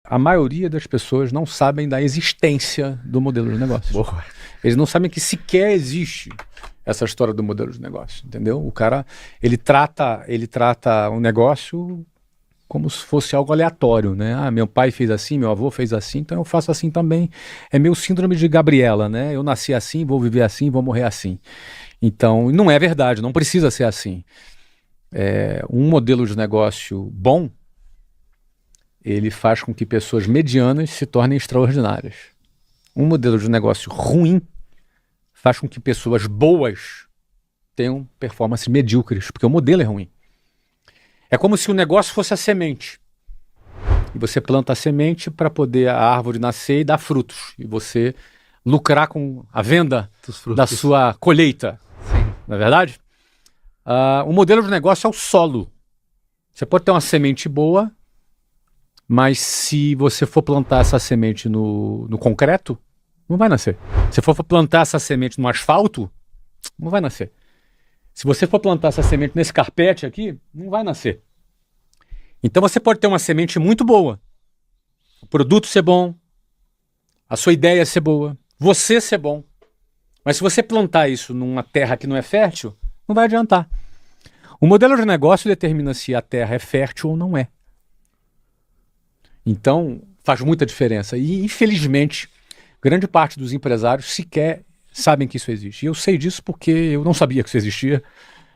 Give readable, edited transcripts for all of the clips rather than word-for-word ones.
a maioria das pessoas não sabem da existência do modelo de negócio. Boa. Eles não sabem que sequer existe essa história do modelo de negócio, entendeu? O cara, ele trata um negócio como se fosse algo aleatório, né? Ah, meu pai fez assim, meu avô fez assim, então eu faço assim também. É meu síndrome de Gabriela, né? Eu nasci assim, vou viver assim, vou morrer assim. Então, não é verdade, não precisa ser assim. Um modelo de negócio bom, ele faz com que pessoas medianas se tornem extraordinárias. Um modelo de negócio ruim faz com que pessoas boas tenham performances medíocres, porque o modelo é ruim. É como se o negócio fosse a semente. E você planta a semente para poder a árvore nascer e dar frutos. E você lucrar com a venda da sua colheita. Sim. Não é verdade? O modelo de negócio é o solo. Você pode ter uma semente boa, mas se você for plantar essa semente no concreto, não vai nascer. Se for plantar essa semente no asfalto, não vai nascer. Se você for plantar essa semente nesse carpete aqui, não vai nascer. Então você pode ter uma semente muito boa, o produto ser bom, a sua ideia ser boa, você ser bom. Mas se você plantar isso numa terra que não é fértil, não vai adiantar. O modelo de negócio determina se a terra é fértil ou não é. Então, faz muita diferença. E, infelizmente, grande parte dos empresários sequer sabem que isso existe. E eu sei disso porque eu não sabia que isso existia,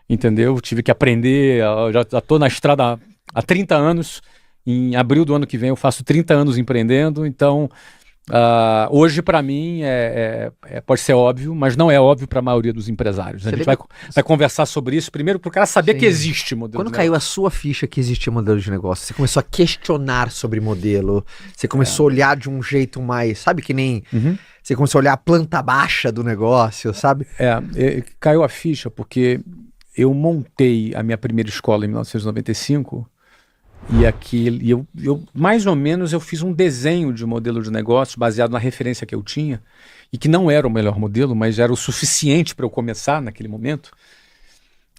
entendeu? Tive que aprender, já estou na estrada há 30 anos. Em abril do ano que vem eu faço 30 anos empreendendo, então hoje para mim pode ser óbvio, mas não é óbvio para a maioria dos empresários. A gente vai conversar sobre isso primeiro para o cara saber que existe modelo Quando de caiu negócio. a sua ficha que existia modelo de negócio, você começou a questionar sobre modelo, você começou a olhar de um jeito mais, sabe, que nem... Você começou a olhar a planta baixa do negócio, sabe? Caiu a ficha porque eu montei a minha primeira escola em 1995 e eu mais ou menos eu fiz um desenho de modelo de negócio baseado na referência que eu tinha e que não era o melhor modelo, mas era o suficiente para eu começar naquele momento.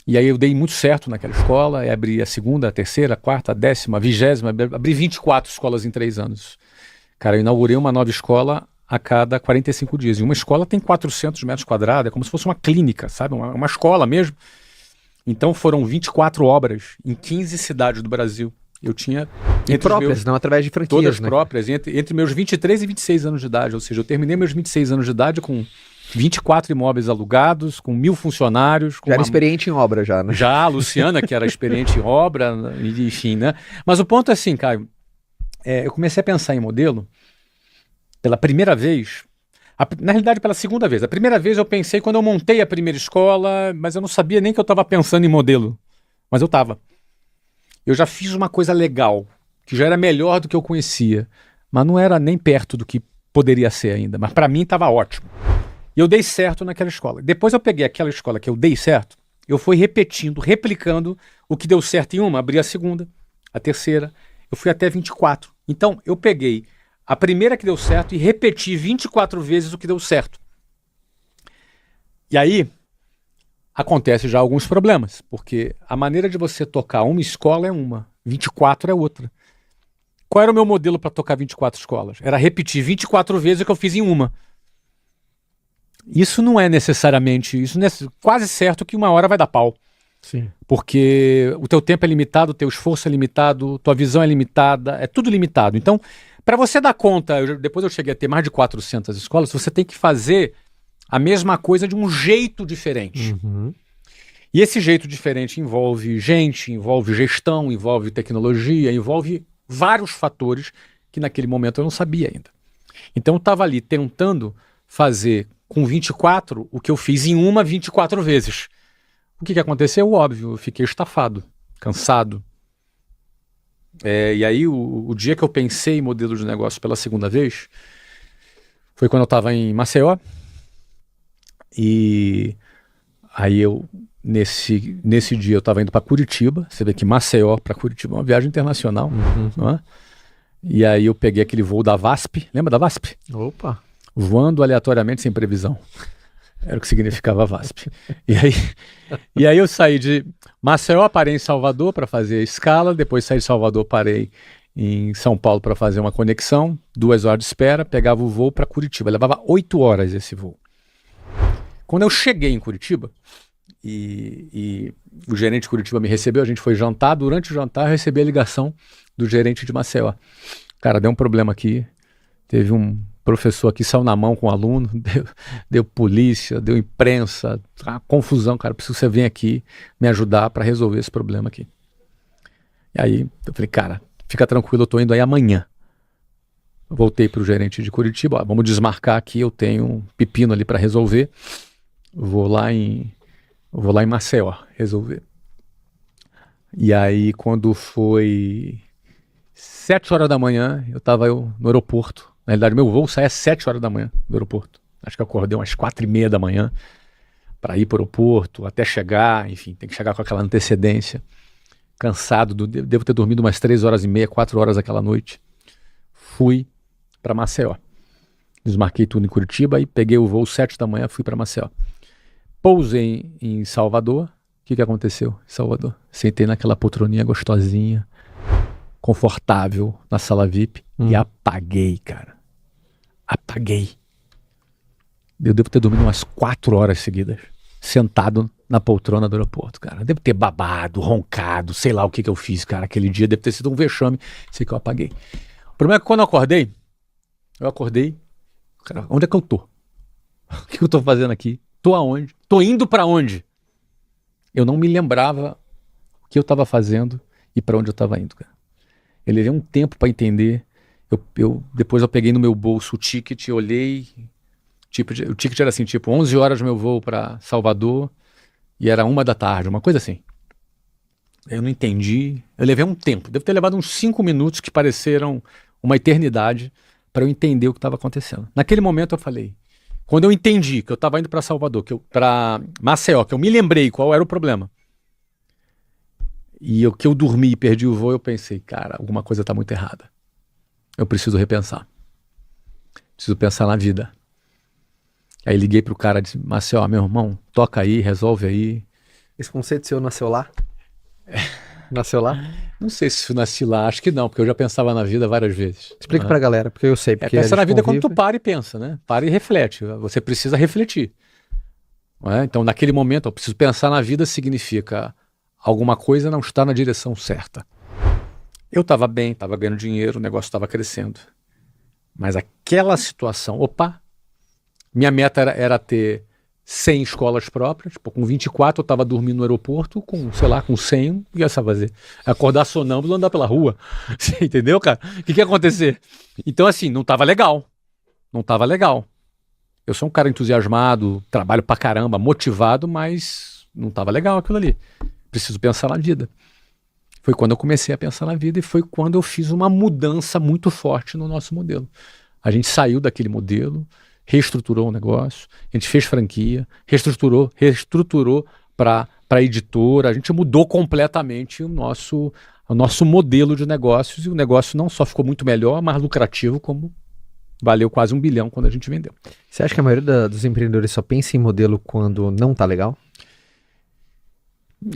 E aí eu dei muito certo naquela escola, abri a segunda, a terceira, a quarta, a 10ª, a 20ª, abri 24 escolas em 3 anos. Cara, eu inaugurei uma nova escola a cada 45 dias. E uma escola tem 400 metros quadrados, é como se fosse uma clínica, sabe? Uma escola mesmo. Então foram 24 obras em 15 cidades do Brasil. Eu tinha... próprias, não através de franquias, todas né? próprias, entre meus 23 e 26 anos de idade. Ou seja, eu terminei meus 26 anos de idade com 24 imóveis alugados, com 1.000 funcionários. Já era experiente em obra já, né? Já, a Luciana, que era experiente em obra, enfim, né? Mas o ponto é assim, Caio, eu comecei a pensar em modelo pela primeira vez, na realidade pela segunda vez. A primeira vez eu pensei quando eu montei a primeira escola, mas eu não sabia nem que eu estava pensando em modelo. Mas eu estava. Eu já fiz uma coisa legal, que já era melhor do que eu conhecia, mas não era nem perto do que poderia ser ainda. Mas para mim estava ótimo. E eu dei certo naquela escola. Depois eu peguei aquela escola que eu dei certo, eu fui repetindo, replicando o que deu certo em uma, abri a segunda, a terceira, eu fui até 24. Então eu peguei a primeira que deu certo e repeti 24 vezes o que deu certo. E aí acontece já alguns problemas, porque a maneira de você tocar uma escola é uma, 24 é outra. Qual era o meu modelo para tocar 24 escolas? Era repetir 24 vezes o que eu fiz em uma. Isso não é necessariamente, isso não é quase certo que uma hora vai dar pau. Sim. Porque o teu tempo é limitado, o teu esforço é limitado, tua visão é limitada, é tudo limitado. Então, para você dar conta, depois eu cheguei a ter mais de 400 escolas, você tem que fazer a mesma coisa de um jeito diferente. E esse jeito diferente envolve gente, envolve gestão, envolve tecnologia, envolve vários fatores que naquele momento eu não sabia ainda. Então eu estava ali tentando fazer com 24 o que eu fiz em uma 24 vezes. O que aconteceu? Óbvio, eu fiquei estafado, cansado. E aí o dia que eu pensei em modelo de negócio pela segunda vez foi quando eu estava em Maceió. E aí nesse dia eu estava indo para Curitiba. Você vê que Maceió para Curitiba é uma viagem internacional, não é? E aí eu peguei aquele voo da VASP, lembra da VASP? Opa! Voando aleatoriamente sem previsão. Era o que significava VASP. E aí eu saí de Maceió, parei em Salvador para fazer a escala, depois saí de Salvador, parei em São Paulo para fazer uma conexão, 2 horas de espera, pegava o voo para Curitiba. Levava 8 horas esse voo. Quando eu cheguei em Curitiba, e o gerente de Curitiba me recebeu, a gente foi jantar. Durante o jantar, eu recebi a ligação do gerente de Maceió. Cara, deu um problema aqui. Teve um professor aqui, saiu na mão com um aluno, deu polícia, deu imprensa, uma confusão, cara. Preciso que você venha aqui me ajudar para resolver esse problema aqui. E aí eu falei, cara, fica tranquilo, eu tô indo aí amanhã. Voltei pro gerente de Curitiba, ó, vamos desmarcar aqui, eu tenho um pepino ali para resolver. Vou lá em Maceió resolver. E aí quando foi 7 horas da manhã, eu tava no aeroporto. Na realidade, meu voo sai às 7 horas da manhã do aeroporto. Acho que eu acordei umas 4h30 da manhã para ir para o aeroporto, até chegar, enfim, tem que chegar com aquela antecedência. Cansado, devo ter dormido umas 3h30, 4 horas aquela noite. Fui para Maceió. Desmarquei tudo em Curitiba e peguei o voo 7 da manhã, fui para Maceió. Pousei em Salvador. O que aconteceu em Salvador? Sentei naquela poltroninha gostosinha, confortável, na sala VIP e apaguei, cara. Apaguei. Eu devo ter dormido umas 4 horas seguidas, sentado na poltrona do aeroporto, cara. Devo ter babado, roncado, sei lá o que eu fiz, cara. Aquele dia deve ter sido um vexame, sei que eu apaguei. O problema é que quando eu acordei, cara, onde é que eu tô? O que eu tô fazendo aqui? Tô aonde? Tô indo pra onde? Eu não me lembrava o que eu tava fazendo e pra onde eu tava indo, cara. Eu levei um tempo pra entender. Depois eu peguei no meu bolso o ticket, olhei. O ticket era assim, tipo 11 horas do meu voo pra Salvador e era 1 da tarde, uma coisa assim. Eu não entendi. Eu levei um tempo. Devo ter levado uns 5 minutos que pareceram uma eternidade para eu entender o que estava acontecendo. Naquele momento eu falei, quando eu entendi que eu estava indo para Salvador, para Maceió, que eu me lembrei qual era o problema, e que eu dormi e perdi o voo, eu pensei, cara, alguma coisa está muito errada. Eu preciso repensar. Preciso pensar na vida. Aí liguei pro cara e disse, Maceió, meu irmão, toca aí, resolve aí. Esse conceito seu nasceu lá? Nasceu lá? Não sei se nasci lá, acho que não, porque eu já pensava na vida várias vezes. Explica pra galera, porque eu sei. Porque pensa na vida quando tu para e pensa, né? Para e reflete. Você precisa refletir. Não é? Então, naquele momento, eu preciso pensar na vida significa alguma coisa não está na direção certa. Eu estava bem, estava ganhando dinheiro, o negócio estava crescendo. Mas aquela situação, minha meta era ter 100 escolas próprias. Tipo, com 24 eu estava dormindo no aeroporto, com 100, o que ia fazer? Acordar sonâmbulo e andar pela rua. Você entendeu, cara? O que ia acontecer? Então, assim, não estava legal. Não estava legal. Eu sou um cara entusiasmado, trabalho pra caramba, motivado, mas não estava legal aquilo ali. Preciso pensar na vida. Foi quando eu comecei a pensar na vida e foi quando eu fiz uma mudança muito forte no nosso modelo. A gente saiu daquele modelo, reestruturou o negócio, a gente fez franquia, reestruturou para editora, a gente mudou completamente o nosso modelo de negócios e o negócio não só ficou muito melhor, mais lucrativo, como valeu quase 1 bilhão quando a gente vendeu. Você acha que a maioria dos empreendedores só pensa em modelo quando não tá legal?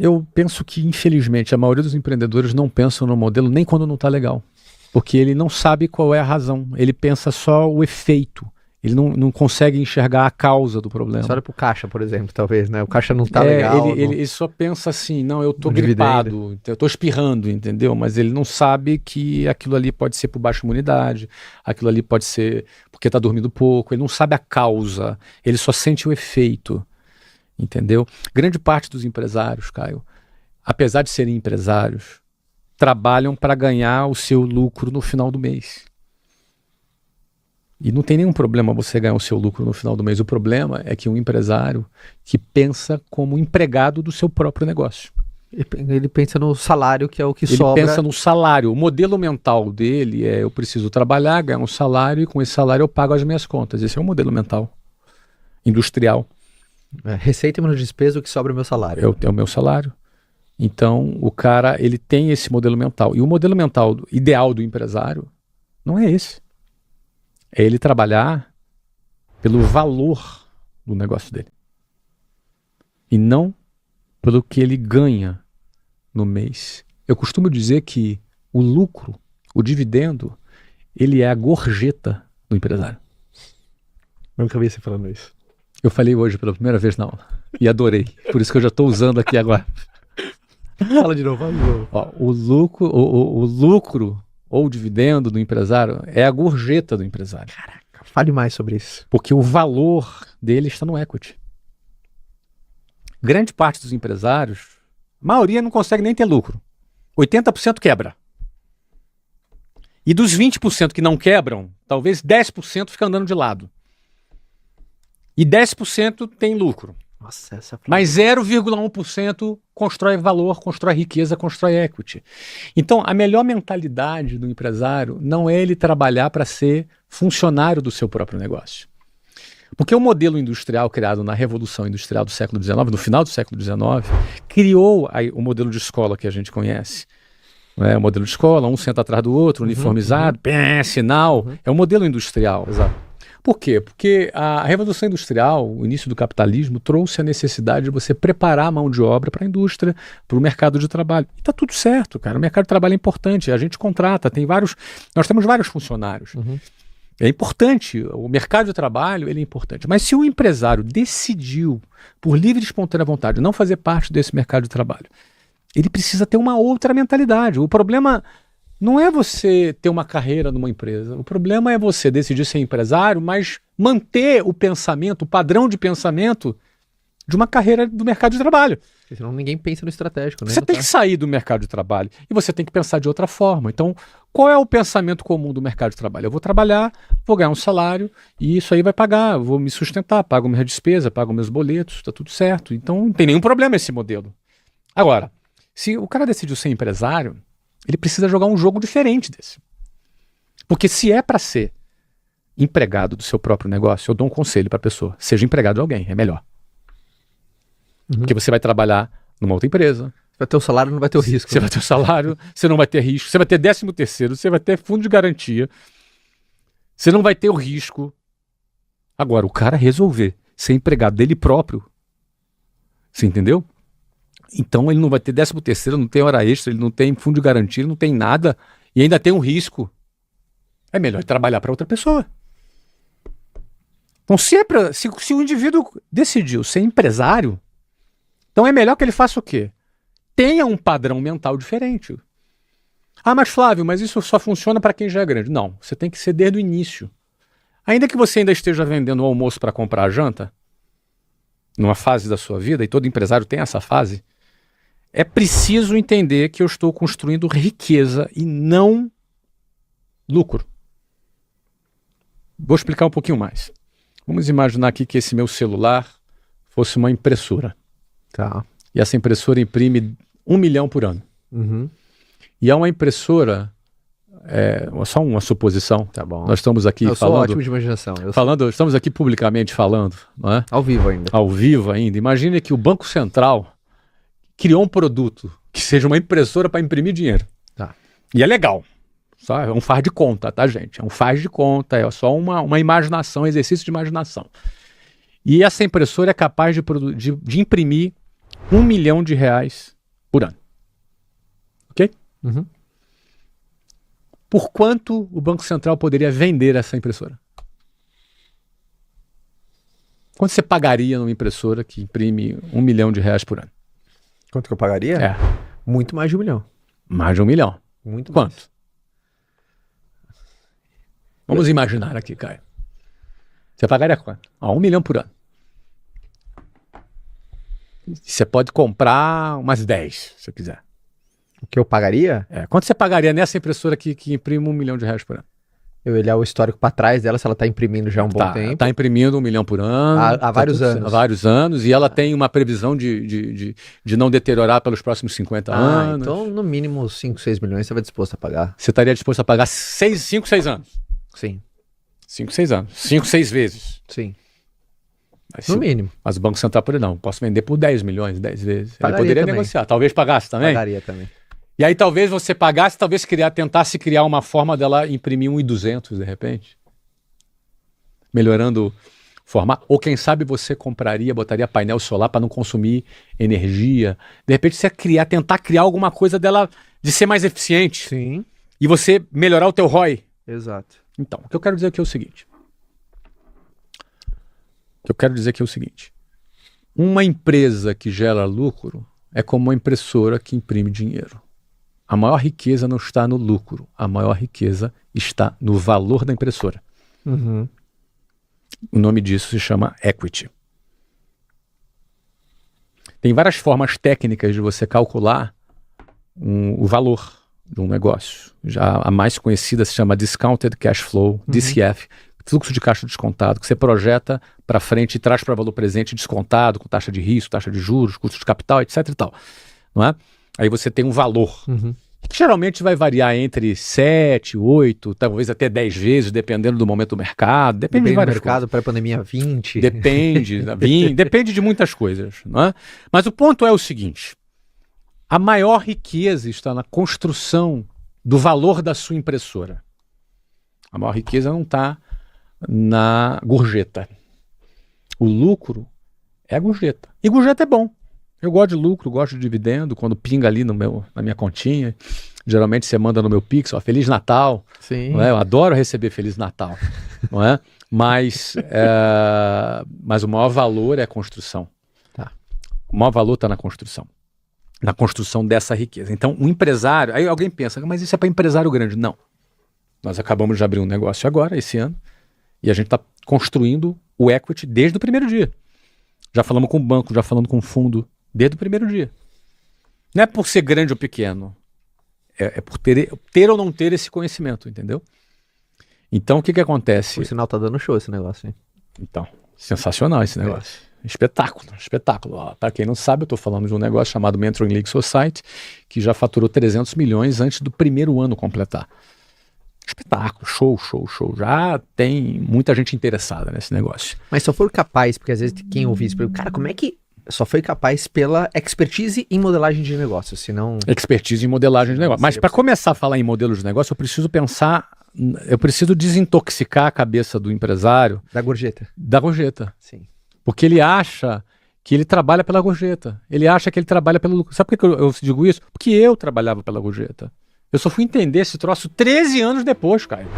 Eu penso que, infelizmente, a maioria dos empreendedores não pensam no modelo nem quando não está legal. Porque ele não sabe qual é a razão. Ele pensa só o efeito. Ele não consegue enxergar a causa do problema. Você olha pro caixa, por exemplo, talvez, né? O caixa não tá legal. Ele só pensa assim, não, eu tô gripado, eu tô espirrando, entendeu? Mas ele não sabe que aquilo ali pode ser por baixa imunidade, aquilo ali pode ser porque tá dormindo pouco. Ele não sabe a causa, ele só sente o efeito. Entendeu? Grande parte dos empresários, Caio, apesar de serem empresários, trabalham para ganhar o seu lucro no final do mês. E não tem nenhum problema você ganhar o seu lucro no final do mês. O problema é que um empresário que pensa como empregado do seu próprio negócio. Ele pensa no salário, que é o que sobra. Ele pensa no salário. O modelo mental dele é: eu preciso trabalhar, ganhar um salário e com esse salário eu pago as minhas contas. Esse é o modelo mental industrial. Receita menos despesa, o que sobra é o meu salário. É o meu salário. Então, o cara, ele tem esse modelo mental. E o modelo mental ideal do empresário não é esse. É ele trabalhar pelo valor do negócio dele. E não pelo que ele ganha no mês. Eu costumo dizer que o lucro O dividendo, ele é a gorjeta do empresário. Nunca vi você falando isso. Eu falei hoje pela primeira vez na aula e adorei. Por isso que eu já estou usando aqui agora. Fala de novo, fala de novo. Ó, o lucro ou o dividendo do empresário é a gorjeta do empresário. Caraca, fale mais sobre isso. Porque o valor dele está no equity. Grande parte dos empresários, a maioria não consegue nem ter lucro. 80% quebra. E dos 20% que não quebram, talvez 10% fica andando de lado. E 10% tem lucro. Nossa, essa... Mas 0,1% constrói valor, constrói riqueza, constrói equity. Então, a melhor mentalidade do empresário não é ele trabalhar para ser funcionário do seu próprio negócio. Porque o modelo industrial criado na Revolução Industrial do século XIX, no final do século XIX, criou o modelo de escola que a gente conhece. O modelo de escola, um senta atrás do outro, uniformizado, sinal. É o modelo industrial. Exato. Por quê? Porque a Revolução Industrial, o início do capitalismo, trouxe a necessidade de você preparar a mão de obra para a indústria, para o mercado de trabalho. E está tudo certo, cara. O mercado de trabalho é importante, a gente contrata, nós temos vários funcionários. É importante, o mercado de trabalho ele é importante. Mas se o empresário decidiu, por livre e espontânea vontade, não fazer parte desse mercado de trabalho, ele precisa ter uma outra mentalidade. O problema não é você ter uma carreira numa empresa. O problema é você decidir ser empresário, mas manter o pensamento, o padrão de pensamento de uma carreira do mercado de trabalho. Porque senão ninguém pensa no estratégico, né? Você tem que sair do mercado de trabalho e você tem que pensar de outra forma. Então, qual é o pensamento comum do mercado de trabalho? Eu vou trabalhar, vou ganhar um salário e isso aí vai pagar, eu vou me sustentar, pago minha despesa, pago meus boletos, está tudo certo. Então, não tem nenhum problema esse modelo. Agora, se o cara decidiu ser empresário, ele precisa jogar um jogo diferente desse. Porque se é para ser empregado do seu próprio negócio, eu dou um conselho para a pessoa, seja empregado de alguém, é melhor. Porque você vai trabalhar numa outra empresa. Você vai ter o salário, não vai ter o risco. Você vai ter o salário, você não vai ter risco, você vai ter 13º, você vai ter fundo de garantia, você não vai ter o risco. Agora, o cara resolver ser empregado dele próprio, você entendeu? Então ele não vai ter 13º, não tem hora extra, ele não tem fundo de garantia, ele não tem nada e ainda tem um risco. É melhor trabalhar para outra pessoa. Então se o indivíduo decidiu ser empresário, então é melhor que ele faça o quê? Tenha um padrão mental diferente. Ah, mas Flávio, mas isso só funciona para quem já é grande. Não, você tem que ser desde o início. Ainda que você ainda esteja vendendo o almoço para comprar a janta, numa fase da sua vida, e todo empresário tem essa fase, é preciso entender que eu estou construindo riqueza e não lucro. Vou explicar um pouquinho mais. Vamos imaginar aqui que esse meu celular fosse uma impressora. Tá. E essa impressora imprime 1 milhão por ano. E é uma impressora, só uma suposição. Tá bom. Nós estamos aqui eu falando... sou ótimo de imaginação. Estamos aqui publicamente falando, não é? Ao vivo ainda. Ao vivo ainda. Imagine que o Banco Central criou um produto que seja uma impressora para imprimir dinheiro. Tá. E é legal. Só é um faz de conta, tá, gente? É um faz de conta, é só uma imaginação, um exercício de imaginação. E essa impressora é capaz de imprimir R$1 milhão por ano. Ok? Por quanto o Banco Central poderia vender essa impressora? Quanto você pagaria numa impressora que imprime R$1 milhão por ano? Quanto que eu pagaria? Muito mais de 1 milhão. Mais de 1 milhão. Muito Quanto? mais. Vamos imaginar aqui, Caio. Você pagaria quanto? 1 milhão por ano. Você pode comprar umas 10, se você quiser. O que eu pagaria? Quanto você pagaria nessa impressora que imprime R$1 milhão por ano? Eu olhar o histórico para trás dela, se ela está imprimindo já há um bom tempo. Está imprimindo R$1 milhão por ano. Há vários anos. Há vários anos. E ela tem uma previsão de não deteriorar pelos próximos 50 anos. Então, no mínimo 5, 6 milhões você vai disposto a pagar. Você estaria disposto a pagar 5, 6 anos? Sim. 5, 6 anos. 5, 6 vezes. Sim. Mas, no mínimo. Mas o Banco Central poderia, não. Posso vender por 10 milhões, 10 vezes. Pagaria Ele poderia também. negociar. Talvez pagasse também. Pagaria também. E aí talvez você pagasse, talvez tentasse criar uma forma dela imprimir 1.200 de repente. Melhorando o formato. Ou quem sabe você botaria painel solar para não consumir energia. De repente você tentar criar alguma coisa dela de ser mais eficiente. Sim. e você melhorar o teu ROI. Exato. Então, o que eu quero dizer aqui é o seguinte. Uma empresa que gera lucro é como uma impressora que imprime dinheiro. A maior riqueza não está no lucro, a maior riqueza está no valor da impressora. Uhum. O nome disso se chama equity. Tem várias formas técnicas de você calcular o valor de um negócio. Já a mais conhecida se chama Discounted Cash Flow, DCF, fluxo de caixa descontado, que você projeta para frente e traz para valor presente descontado, com taxa de risco, taxa de juros, custo de capital, etc. e tal. Não é? Aí você tem um valor, que geralmente vai variar entre 7, 8, talvez até 10 vezes, dependendo do momento do mercado. Depende de várias do mercado, pré-pandemia 20. Depende de muitas coisas. Não é? Mas o ponto é o seguinte, a maior riqueza está na construção do valor da sua impressora. A maior riqueza não está na gorjeta. O lucro é a gorjeta. E gorjeta é bom. Eu gosto de lucro, gosto de dividendo, quando pinga ali na minha continha. Geralmente você manda no meu Pix, ó, Feliz Natal. Sim. Não é? Eu adoro receber Feliz Natal. Não é? Mas o maior valor é a construção. Tá. O maior valor está na construção. Na construção dessa riqueza. Então, um empresário... Aí alguém pensa, mas isso é para empresário grande. Não. Nós acabamos de abrir um negócio agora, esse ano, e a gente está construindo o equity desde o primeiro dia. Já falamos com o banco, já falando com o fundo, desde o primeiro dia. Não é por ser grande ou pequeno. É por ter ou não ter esse conhecimento, entendeu? Então, o que acontece? Por sinal, tá dando show esse negócio, hein? Então, sensacional esse negócio. Espetáculo. Para quem não sabe, eu estou falando de um negócio chamado Mentoring League Society, que já faturou 300 milhões antes do primeiro ano completar. Espetáculo, show. Já tem muita gente interessada nesse negócio. Mas só for capaz, porque às vezes quem ouvir isso, cara, como é que só foi capaz pela expertise em modelagem de negócios, senão... Expertise em modelagem de negócio. Mas para começar a falar em modelos de negócio, eu preciso desintoxicar a cabeça do empresário... Da gorjeta. Da gorjeta. Sim. Porque ele acha que ele trabalha pela gorjeta. Ele acha que ele trabalha pelo lucro. Sabe por que eu digo isso? Porque eu trabalhava pela gorjeta. Eu só fui entender esse troço 13 anos depois, Caio.